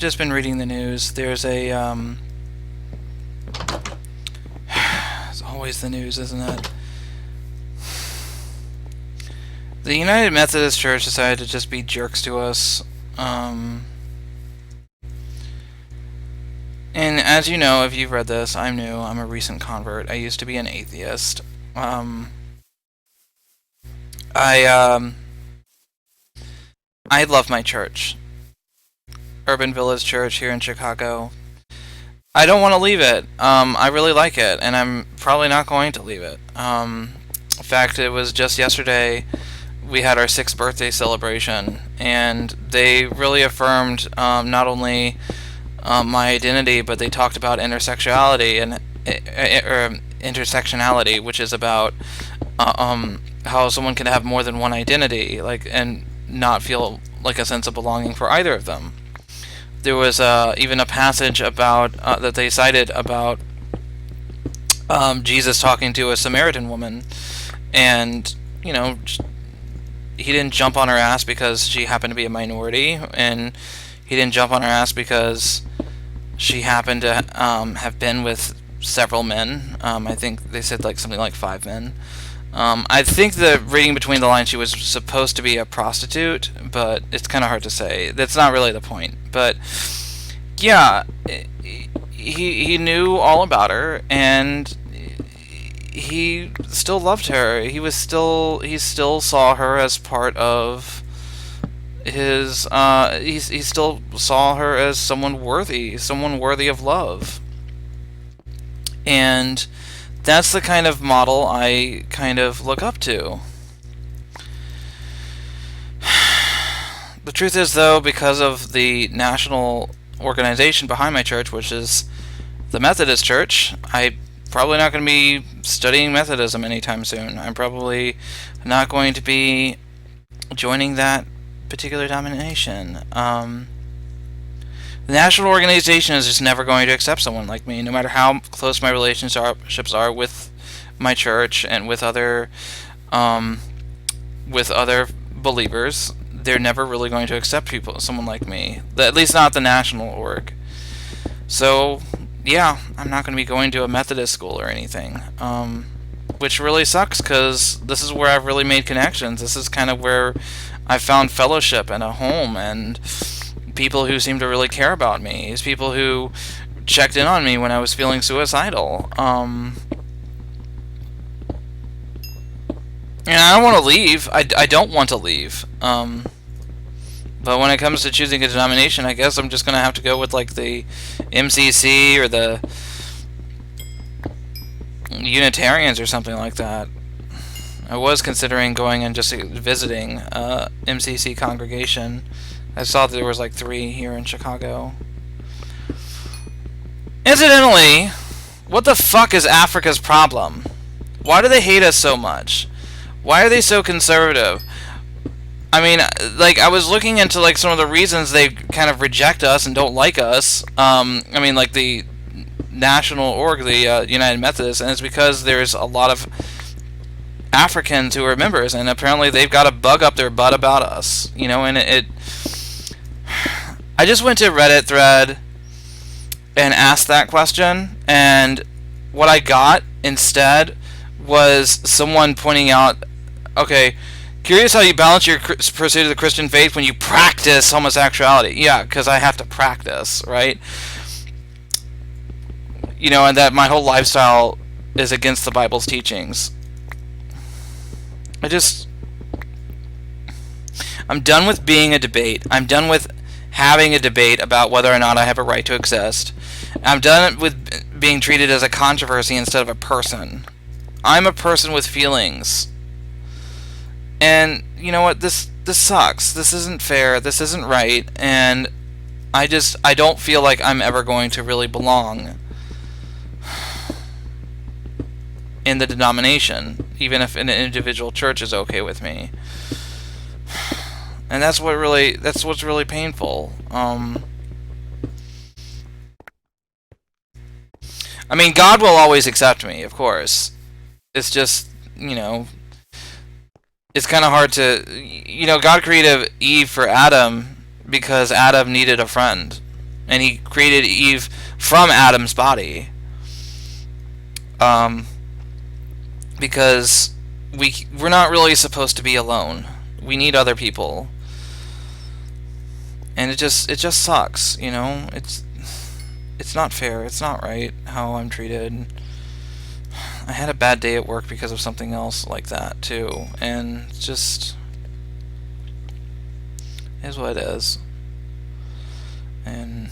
just been reading the news. There's a it's always the news, isn't it? The United Methodist Church decided to just be jerks to us. And as you know, if you've read this, I'm new. I'm a recent convert. I used to be an atheist. I I love my church, Urban Village Church here in Chicago. I don't want to leave it. I really like it, and I'm probably not going to leave it. In fact, it was just yesterday we had our 6th birthday celebration, and they really affirmed not only my identity, but they talked about intersectionality and intersectionality, which is about how someone can have more than one identity, like, and not feel like a sense of belonging for either of them. There was even a passage about that they cited about Jesus talking to a Samaritan woman, and he didn't jump on her ass because she happened to be a minority, and he didn't jump on her ass because she happened to have been with several men. I think they said something like 5 men. I think the reading between the lines, she was supposed to be a prostitute, but it's kind of hard to say. That's not really the point. But yeah, he knew all about her, and he still loved her. He still saw her as part of his. He still saw her as someone worthy of love, and that's the kind of model I kind of look up to. The truth is, though, because of the national organization behind my church, which is the Methodist Church, I'm probably not going to be studying Methodism anytime soon. I'm probably not going to be joining that particular denomination. The national organization is just never going to accept someone like me, no matter how close my relationships are with my church and with other believers. They're never really going to accept someone like me. At least not the national org. So, yeah, I'm not going to be going to a Methodist school or anything. Which really sucks, because this is where I've really made connections. This is kind of where I found fellowship and a home, and people who seem to really care about me. These people who checked in on me when I was feeling suicidal. And I don't want to leave. I don't want to leave. But when it comes to choosing a denomination, I guess I'm just going to have to go with the MCC or the Unitarians or something like that. I was considering going and just visiting MCC congregation. I saw that there was 3 here in Chicago. Incidentally, what the fuck is Africa's problem? Why do they hate us so much? Why are they so conservative? I mean, I was looking into some of the reasons they kind of reject us and don't like us. The national org, the United Methodists, and it's because there's a lot of Africans who are members, and apparently they've got a bug up their butt about us. And I just went to a Reddit thread and asked that question, and what I got instead was someone pointing out, okay, curious how you balance your pursuit of the Christian faith when you practice homosexuality. Yeah, because I have to practice, right? And that my whole lifestyle is against the Bible's teachings. I'm done with being a debate. I'm done with having a debate about whether or not I have a right to exist. I'm done with being treated as a controversy instead of a person. I'm a person with feelings. And you know what? This sucks. This isn't fair. This isn't right. And I don't feel like I'm ever going to really belong in the denomination, even if an individual church is okay with me. And that's what's really painful. God will always accept me, of course. It's just, it's kind of hard to, God created Eve for Adam because Adam needed a friend. and he created Eve from Adam's body. Because we're not really supposed to be alone. We need other people. And it just sucks, you know? It's not fair. It's not right how I'm treated. I had a bad day at work because of something else like that too, and it's just is what it is. And